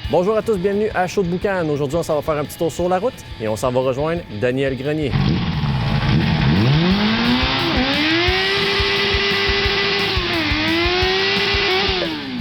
Bonjour à tous, bienvenue à Show de Boucan. Aujourd'hui, on s'en va faire un petit tour sur la route et on s'en va rejoindre Daniel Grenier.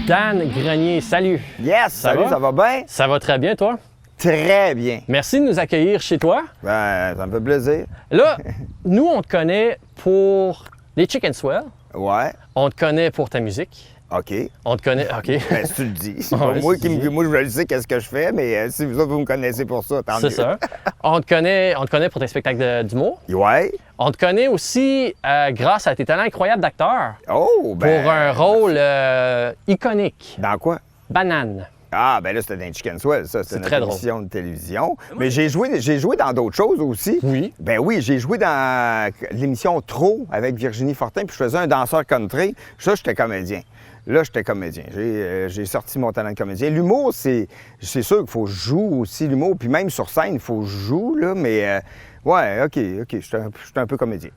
Dan Grenier, salut! Yes, salut, ça va bien? Ça va très bien, toi? Très bien. Merci de nous accueillir chez toi. Ben, ça me fait plaisir. Là, nous, on te connaît pour les Chicken Swell. Ouais, On te connaît pour ta musique. OK. On te connaît, OK. Ben, si tu le dis. C'est Ouais, pas moi si qui tu dis. moi, je le sais qu'est-ce que je fais, mais si vous autres, vous me connaissez pour ça, tant mieux. C'est ça. On te connaît pour tes spectacles d'humour. Ouais. On te connaît aussi grâce à tes talents incroyables d'acteur Oh, ben... pour un rôle iconique. Dans quoi? Banane. Ah, ben là, c'était dans Chicken Swell, ça. C'était très une drôle. émission de télévision. Mais j'ai joué dans d'autres choses aussi. Oui. Ben oui, j'ai joué dans l'émission Trop avec Virginie Fortin, puis je faisais un danseur country. Ça, j'étais comédien. Là, j'étais comédien. J'ai sorti mon talent de comédien. L'humour, c'est sûr qu'il faut que je joue aussi l'humour. Puis même sur scène, il faut que je joue, là. Mais ouais, OK. Je suis un peu comédien.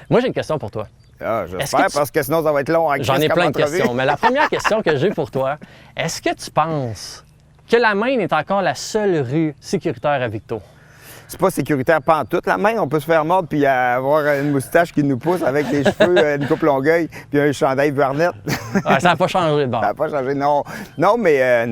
Moi, j'ai une question pour toi. Ah, Est-ce j'espère, que parce que sinon, ça va être long. J'en ai plein de questions, mais la première question que j'ai pour toi, est-ce que tu penses que la Maine est encore la seule rue sécuritaire à Victo? C'est pas sécuritaire pantoute. La main, on peut se faire mordre puis avoir une moustache qui nous pousse avec les cheveux, une coupe longueuil puis un chandail Burnett. Ouais, ça n'a pas changé de bord. Ça n'a pas changé, non. Non, mais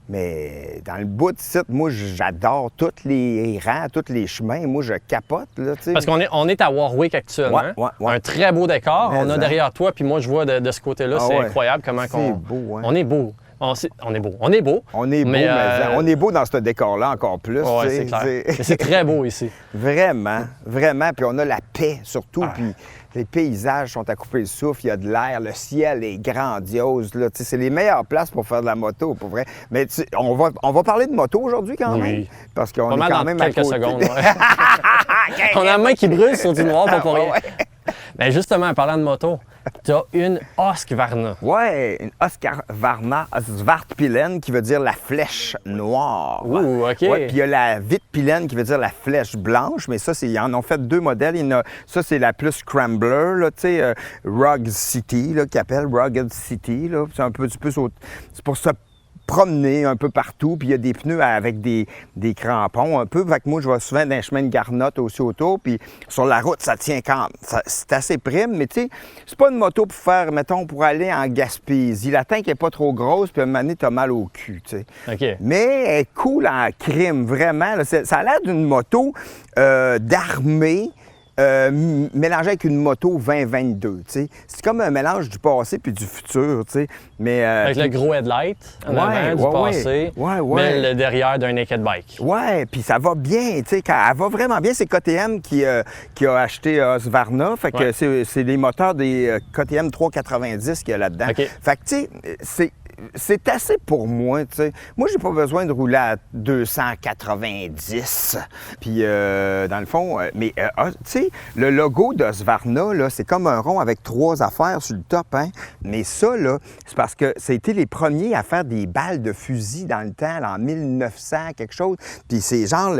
mais dans le bout de site, moi, j'adore tous les rangs, tous les chemins. Moi, je capote, là, tu sais. Parce qu'on est à Warwick actuellement. Ouais. Un très beau décor. Mais on a derrière toi, puis moi, je vois de ce côté-là, c'est ouais. incroyable comment C'est beau, hein. On est beau. On est beau. On est beau. On est beau, mais on est beau dans ce décor-là encore plus. Ouais, tu sais, c'est clair. Mais c'est très beau ici. Vraiment, vraiment. Puis on a la paix surtout. Ah. Puis les paysages sont à couper le souffle, il y a de l'air, le ciel est grandiose. Là. Tu sais, c'est les meilleures places pour faire de la moto, pour vrai. Mais tu sais, on va parler de moto aujourd'hui quand même. Oui. Parce qu'on Pas est mal quand dans même à quelques côté. secondes. Ouais. On a la main qui brûle sur du noir, pas pour rien. Ouais. Ben justement, en parlant de moto, tu as une Husqvarna. Ouais, une Husqvarna Svartpilen qui veut dire la flèche noire. Ouh, OK. Ouais, puis il y a la Vitpilen qui veut dire la flèche blanche, mais ça, ils en ont fait deux modèles. Ça, c'est la plus Scrambler, là, tu sais, Rugged City, là, qu'ils appellent Rugged City, là. C'est un peu c'est pour se promener un peu partout, puis il y a des pneus avec des crampons un peu. Fait que moi, je vais souvent dans les chemins de garnotte aussi autour, puis sur la route, ça tient quand même. C'est assez prime, mais tu sais, c'est pas une moto pour faire, mettons, pour aller en Gaspésie. La tank est pas trop grosse, puis à un moment donné, t'as mal au cul, tu sais. OK. Mais elle est cool en crime, vraiment. Là. Ça a l'air d'une moto d'armée, mélangée avec une moto 2022, tu sais. C'est comme un mélange du passé puis du futur, tu sais. Mais Avec le gros headlight en avant du passé, ouais. mais le derrière d'un naked bike. Ouais, puis ça va bien, tu sais, elle va vraiment bien. C'est KTM qui a acheté Husqvarna, fait que c'est les moteurs des KTM 390 qu'il y a là-dedans. OK. Fait que, tu sais, c'est assez pour moi, tu sais. Moi, j'ai pas besoin de rouler à 290. Puis, dans le fond, tu sais, le logo de Husqvarna, là, c'est comme un rond avec trois affaires sur le top, hein. Mais ça, là, c'est parce que ça a été les premiers à faire des balles de fusil dans le temps, là, en 1900, quelque chose. Puis c'est genre,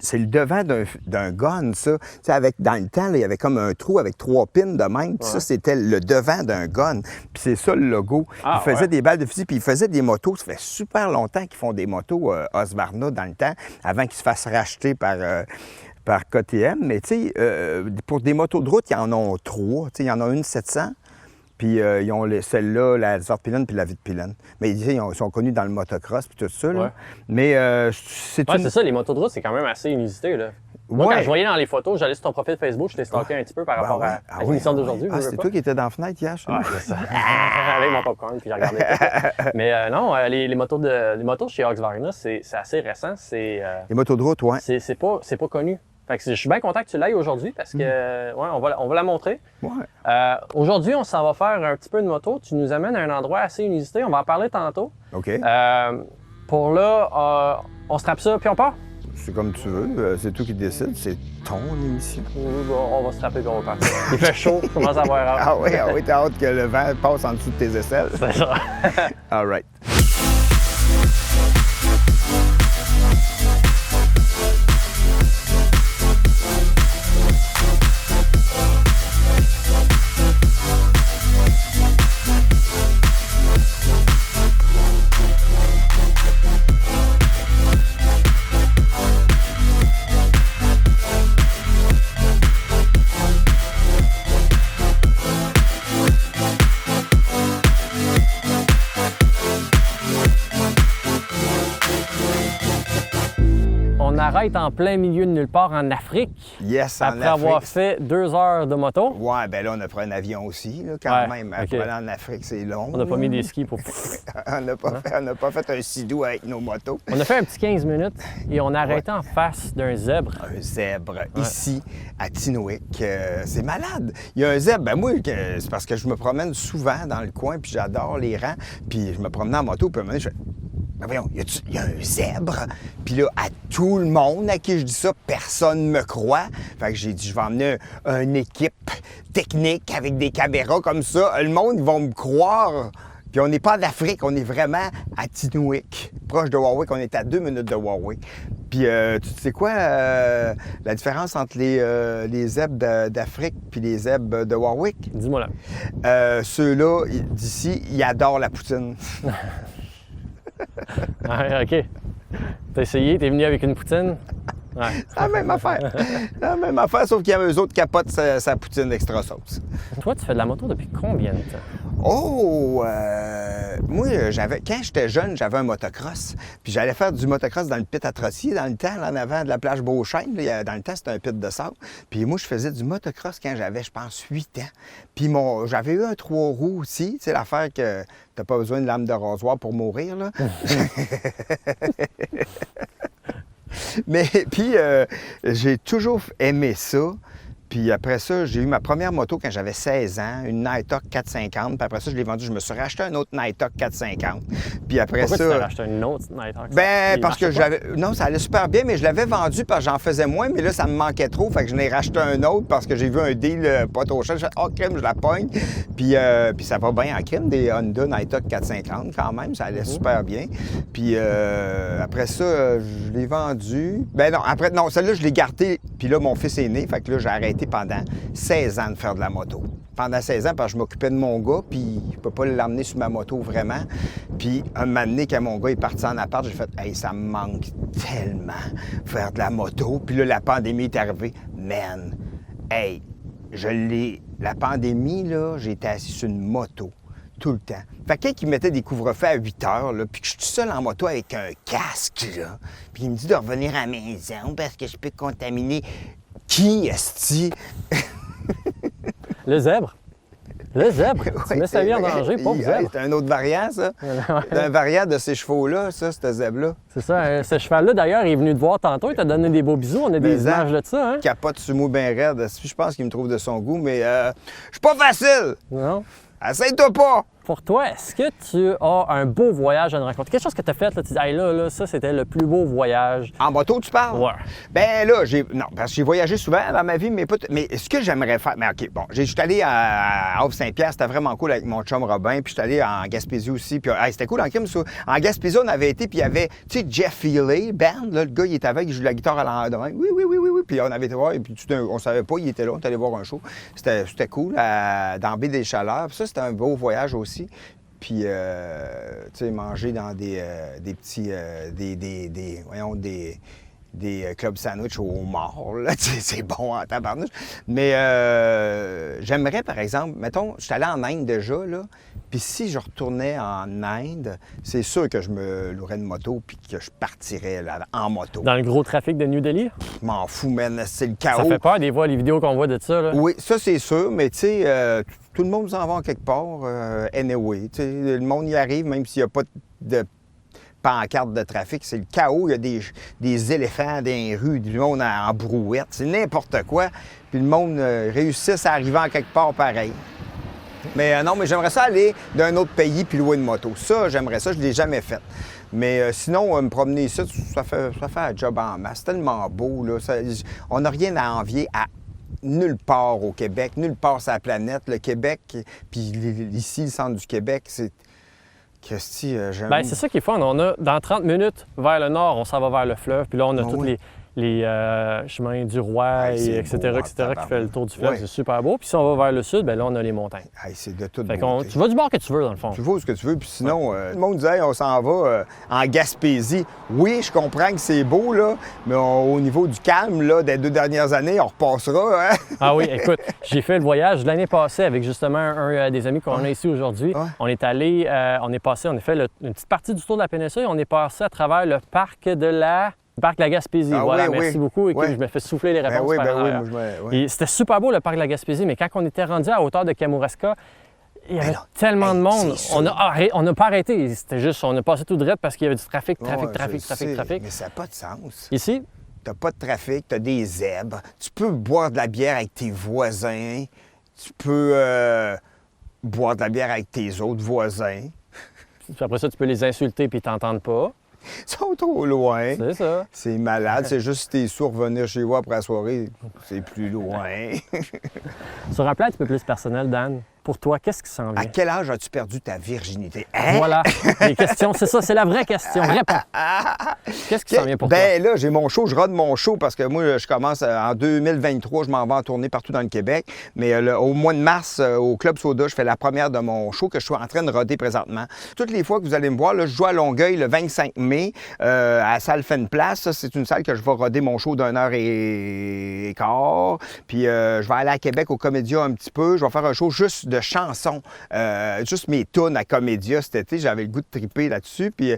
c'est le devant d'un gun, ça. Tu sais, dans le temps, là, il y avait comme un trou avec trois pins de même. Puis ça, c'était le devant d'un gun. Puis c'est ça, le logo. Ah, Il faisait des balles de fusil, puis il faisait des motos. Ça fait super longtemps qu'ils font des motos Husqvarna dans le temps, avant qu'ils se fassent racheter par KTM. Mais tu sais, pour des motos de route, ils en ont trois. Tu sais, il y en a une 700. Puis ils ont celle-là, la Svartpilen puis la Vitpilen. Mais ils sont connus dans le motocross puis tout ça. Là. Ouais. Mais c'est Ouais, c'est ça, les motos de route, c'est quand même assez inusité, là. Moi, Ouais. quand je voyais dans les photos, j'allais sur ton profil Facebook, je t'ai stalké un petit peu par rapport à l'émission d'aujourd'hui. Ah, c'était toi qui étais dans la fenêtre hier, je sais. Ouais, c'est ça. Avec mon popcorn, puis j'ai regardé. Mais non, les motos chez Husqvarna, c'est assez récent. Les motos de route, ouais. C'est pas connu. Fait que je suis bien content que tu l'ailles aujourd'hui parce que on va la montrer. Ouais. Aujourd'hui, on s'en va faire un petit peu de moto. Tu nous amènes à un endroit assez inusité. On va en parler tantôt. OK. Pour là, on se trappe ça puis on part. C'est comme tu veux. C'est toi qui décides. C'est ton émission. On va se trapper puis on va partir. Il fait chaud, je commence à avoir hâte. Ah oui, t'as hâte que le vent passe en dessous de tes aisselles. C'est ça. All right. on arrête en plein milieu de nulle part en Afrique. Yes, en Après avoir Afrique. fait 2 heures de moto. Ouais, ben là, on a pris un avion aussi, là, quand Ouais, même. ok. Pour aller en Afrique, c'est long. On n'a pas là. mis des skis pour... On n'a pas fait un sidou avec nos motos. On a fait un petit 15 minutes et on a arrêté en face d'un zèbre. Un zèbre ici, à Tinouic. C'est malade. Il y a un zèbre. Ben moi, c'est parce que je me promène souvent dans le coin, puis j'adore les rangs. Puis je me promenais en moto, puis à un moment donné, je fais, ben voyons, il y a un zèbre. Puis là, à tout le monde à qui je dis ça, personne ne me croit. Fait que j'ai dit, je vais emmener une équipe technique avec des caméras comme ça. Le monde, ils vont me croire. Puis on n'est pas d'Afrique, on est vraiment à Tinouic, proche de Warwick. On est à 2 minutes de Warwick. Puis tu sais quoi, la différence entre les zèbres d'Afrique puis les zèbres de Warwick? Dis-moi là. Ceux-là, d'ici, ils adorent la poutine. Ah, OK. T'as essayé, t'es venu avec une poutine? Ouais. C'est la même affaire. La même affaire, sauf qu'il y a eux autres qui capotent sa poutine extra sauce. Toi, tu fais de la moto depuis combien de temps? Oh! Moi, quand j'étais jeune, j'avais un motocross. Puis j'allais faire du motocross dans le pit à Trossier, dans le temps, là, en avant de la plage Beauchesne. Là, dans le temps, c'était un pit de sable. Puis moi, je faisais du motocross quand j'avais, je pense, 8 ans. Puis j'avais eu un 3 roues aussi. Tu sais, l'affaire que t'as pas besoin de lame de rasoir pour mourir, là. Mais puis, j'ai toujours aimé ça. Puis après ça, j'ai eu ma première moto quand j'avais 16 ans, une Nighthawk 450. Puis après ça, je l'ai vendue. Je me suis racheté un autre Nighthawk 450. Puis après Pourquoi ça... tu t'es racheté une autre Nighthawk? Ben Il parce que marchait pas? j'avais... Non, ça allait super bien, mais je l'avais vendu parce que j'en faisais moins. Mais là, ça me manquait trop. Fait que je n'ai racheté un autre parce que j'ai vu un deal pas trop cher. Je fais « Oh, crème, je la pogne. » Puis ça va bien en crème, des Honda Nighthawk 450 quand même. Ça allait super bien. Puis après ça, je l'ai vendu. Ben non, après... Non, celle-là, je l'ai gardée. Puis là, mon fils est né. Fait que là, j'ai arrêté pendant 16 ans de faire de la moto. Pendant 16 ans, parce que je m'occupais de mon gars, puis je peux pas l'emmener sur ma moto vraiment. Puis un moment donné, quand mon gars est parti en appart, j'ai fait « Hey, ça me manque tellement faire de la moto. » Puis là, la pandémie est arrivée. Man, hey, la pandémie, là, j'étais assis sur une moto tout le temps. Fait que quand il mettait des couvre-feux à 8 heures, là, puis que je suis seul en moto avec un casque, là, puis il me dit de revenir à la maison parce que je peux contaminer... Qui est-ce? Le zèbre. Le zèbre. Tu mets sa vie en danger, pauvre zèbre. C'est un autre variant, ça. C'est un variant de ces chevaux-là, ça, ce zèbre-là. C'est ça. Ce cheval-là, d'ailleurs, il est venu te voir tantôt. Il t'a donné des beaux bisous. On a des images de ça, hein? Capote sumo bien raide. Je pense qu'il me trouve de son goût, mais je suis pas facile. Non? Essaye-toi pas. Pour toi, est-ce que tu as un beau voyage à nous raconter? Quelque chose que tu as fait, là, tu dis, hey, là, ça, c'était le plus beau voyage. En moto, tu parles? Ouais. Ben là, non, parce que j'ai voyagé souvent dans ma vie, mais ce que j'aimerais faire... Mais OK, bon, je suis allé à Havre-Saint-Pierre, c'était vraiment cool avec mon chum Robin, puis je suis allé en Gaspésie aussi, puis c'était cool en crime, ça. En Gaspésie, on avait été, puis il y avait, tu sais, Jeff Healey, band, là, le gars, il était avec, il joue de la guitare à l'envers de même. Oui, puis on avait été voir, et puis on savait pas, il était là, on est allé voir un show. C'était cool, dans Baie des Chaleurs, puis ça, c'était un beau voyage aussi. Puis, tu sais, manger dans des petits, des clubs sandwich au mort, là, c'est bon en tabarnouche. Mais j'aimerais, par exemple, mettons, je suis allé en Inde déjà, là, puis si je retournais en Inde, c'est sûr que je me louerais une moto puis que je partirais là, en moto. Dans le gros trafic de New Delhi? Je m'en fous, man, c'est le chaos. Ça fait peur des fois, les vidéos qu'on voit de ça, là. Oui, ça, c'est sûr, mais tu sais, tout le monde s'en va en quelque part, anyway. Tu sais, le monde y arrive, même s'il n'y a pas de pancarte de trafic, c'est le chaos. Il y a des éléphants dans les rues, du monde en brouette, c'est n'importe quoi. Puis le monde réussisse à arriver en quelque part pareil. Mais non, mais j'aimerais ça aller d'un autre pays puis louer une moto. Ça, j'aimerais ça, je ne l'ai jamais fait. Mais sinon, me promener ici, ça fait un job en masse. C'est tellement beau, là. On n'a rien à envier à nulle part au Québec, nulle part sur la planète. Le Québec, puis ici, le centre du Québec, c'est... Bien, c'est ça qui est fun. On a, dans 30 minutes, vers le nord, on s'en va vers le fleuve. Puis là, on a tous les chemins du Roi, etc., qui fait le tour du fleuve. C'est super beau. Puis si on va vers le sud, bien là, on a les montagnes. C'est de toute beauté. Tu vas du bord que tu veux, dans le fond. Tu vas où ce que tu veux. Puis sinon, le monde disait, on s'en va en Gaspésie. Oui, je comprends que c'est beau, là, mais au niveau du calme, là, des 2 dernières années, on repassera. Hein? Ah oui, écoute, j'ai fait le voyage l'année passée avec justement un des amis qu'on a ici aujourd'hui. Ouais. On est allé, on a fait une petite partie du tour de la péninsule et on est passé à travers le parc de la... Le parc de la Gaspésie, voilà, merci beaucoup. Écoute, je me fais souffler les réponses C'était super beau, le parc de la Gaspésie, mais quand on était rendu à hauteur de Kamouraska, il y avait tellement de monde. On n'a pas arrêté. C'était juste, on a passé tout droit parce qu'il y avait du trafic. Mais ça n'a pas de sens. Ici? T'as pas de trafic, t'as des zèbres. Tu peux boire de la bière avec tes voisins. Tu peux boire de la bière avec tes autres voisins. Puis après ça, tu peux les insulter puis ils t'entendent pas. Ils sont trop loin. C'est ça. C'est malade. C'est juste si t'es sourd revenir chez vous après la soirée, c'est plus loin. Sur un plan un petit peu plus personnel, Dan, pour toi, qu'est-ce qui s'en vient? À quel âge as-tu perdu ta virginité? Hein? Voilà. Les questions, c'est ça, c'est la vraie question. Réponds. Qu'est-ce qui s'en vient pour toi? Ben là, j'ai mon show, je rode mon show parce que moi, je commence en 2023, je m'en vais en tournée partout dans le Québec. Mais au mois de mars, au Club Soda, je fais la première de mon show que je suis en train de roder présentement. Toutes les fois que vous allez me voir, là, je joue à Longueuil le 25 mai à la salle Fait une Place. Ça, c'est une salle que je vais roder mon show d'1 heure et quart. Puis je vais aller à Québec au Comédia un petit peu. Je vais faire un show juste de chansons. Juste mes tunes à Comédia cet été, j'avais le goût de triper là-dessus. Puis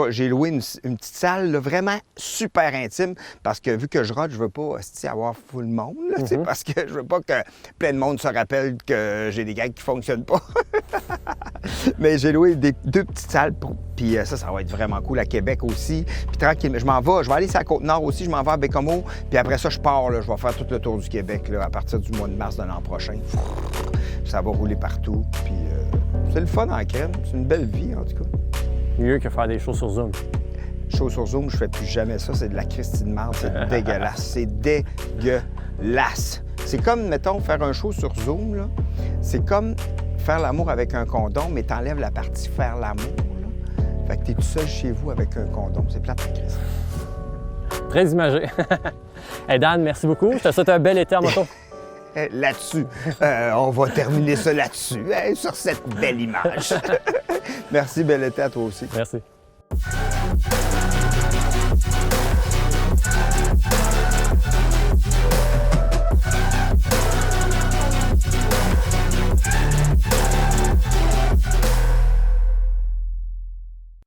j'ai loué une petite salle là, vraiment super intime parce que vu que je rode, je veux pas avoir full monde. Là, parce que je veux pas que plein de monde se rappelle que j'ai des gags qui fonctionnent pas. Mais j'ai loué deux petites salles puis ça va être vraiment cool à Québec aussi. Puis tranquille, je vais aller sur la Côte-Nord aussi, je m'en vais à Bécomo. Puis après ça, je pars, là, je vais faire tout le tour du Québec là, à partir du mois de mars de l'an prochain. Ça va rouler partout. Puis c'est le fun en crème. C'est une belle vie, en tout cas. Mieux que faire des shows sur Zoom. Shows sur Zoom, je fais plus jamais ça. C'est de la Christine marde. C'est dégueulasse. C'est dégueulasse. C'est comme, mettons, faire un show sur Zoom, là. C'est comme faire l'amour avec un condom, mais t'enlèves la partie faire l'amour, là. Fait que t'es tout seul chez vous avec un condom. C'est plate, Christine. Très imagé. Hey Dan, merci beaucoup. Je te souhaite un bel été en moto. Là-dessus. On va terminer ça là-dessus, hein, sur cette belle image. Merci, bel été à toi aussi. Merci.